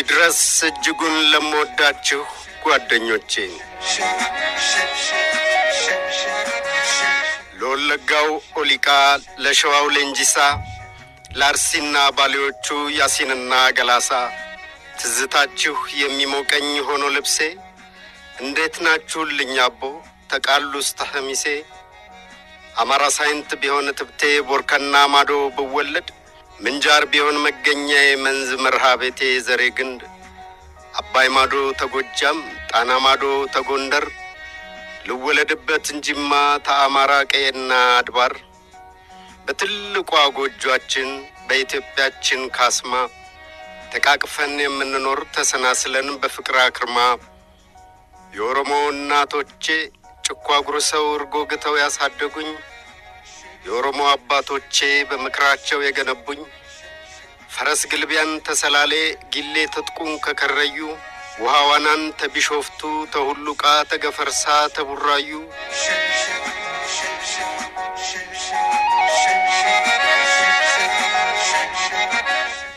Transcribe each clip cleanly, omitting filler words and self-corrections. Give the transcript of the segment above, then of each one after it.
ይድረስ እጅጉን ለምወዳችሁ ጓደኞቼ ለወለጋው ኦሊቃ ለሸዋው ሌንጂሳ ላርሲና ባሊዎቹ ያሲንና ገላሳ ትዝታችሁ የሚሞቀኝ ሆኖ ልብሴ እንዴት ናችሁልኝ አቦ ተቃሉስ ተሐሚሴ አማራ ሳይንት ቢሆን ትብቴ ቦርከና ማዶ ብወለድ ምንጃር ቢሆን መገኛዬ መንዝ መርሃቤቴ ዘሬ ግንድ አባይ ማዶ ተጎጃም ጣና ማዶ ተጎንደር ልወለድበት እንጂማ ተአማራ ቀየና አድባር በትልቋ ጎጆአችን በኢትዮጵያችን ካስማ ተቃቅፈን የምንኖር ተሰናስለን በፍቅር አክርማ የኦሮሞ እናቶቼ ጭኳ ጉርሰው እርጎ ግተው ያሳደጉኝ የኦሮሞ አባቶቼ በምክራቸው የገነቡኝ ፈረስ ግልቢያን ተሰላሌ ጊሌ ተጥቁን ከከረዩ ውሃዋናን ተቢሾፍቱ ተሁሉቃ ተገፈርሳ ተቡራዩ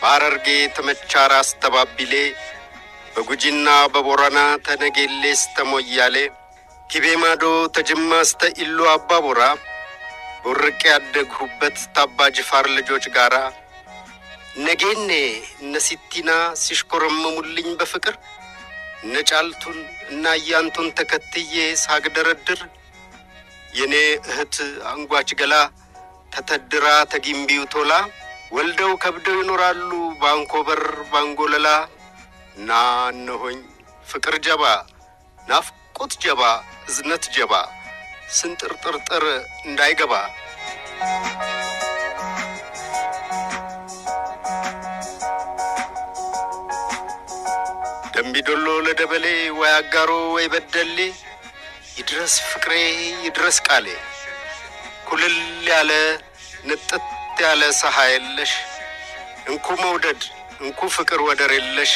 ባረርጌ ተመቻራ አስተባቢሌ በጉጂና በቦራና ተነጌሌስ ተሞያሌ ኪቤማዶ ተጅማስተ ኢሉ አባቦራ ወርቄ ያደግሁበት ታባጅፋር ልጆች ጋራ ነጌኔ ነሲቲና ሲሽኮረመሙልኝ በፍቅር ነጫልቱን እና ያንቱን ተከትዬ ሳግደረድር የኔ እህት አንጓች ገላ ተተድራ ተጊምቢው ቶላ ወልደው ከብደው ይኖራሉ ባንኮበር ባንጎለላ ና እነሆኝ ፍቅር ጀባ ናፍቆት ጀባ እዝነት ጀባ ስንጥርጥርጥር እንዳይገባ ደምቢዶሎ ለደበሌ ወይ አጋሮ ወይ በደሌ ይድረስ ፍቅሬ ይድረስ ቃሌ ኩልል ያለ ንጥት ያለ ሰሃይለሽ እንኩ መውደድ እንኩ ፍቅር ወደር የለሽ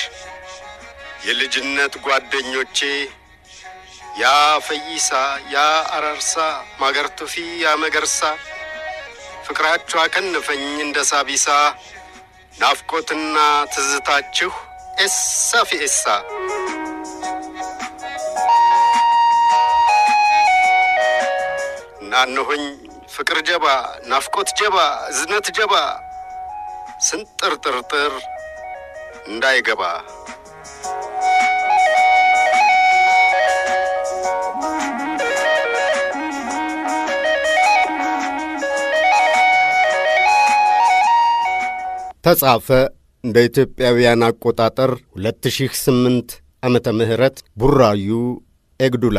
የልጅነት ጓደኞቼ ያ ፈይሳ ያ አራርሳ ማገርቱፊ ያ መገርሳ ፍቅራችሁ አከነፈኝ እንደ ሳቢሳ ናፍቆትና ትዝታችሁ ኤሳ ፊኤሳ ናነሆኝ ፍቅር ጀባ ናፍቆት ጀባ እዝነት ጀባ ስንጥርጥርጥር እንዳይገባ ተጻፈ እንደ ኢትዮጵያውያን አቆጣጠር 2008 ዓመተ ምህረት ቡራዩ ኤግዱላ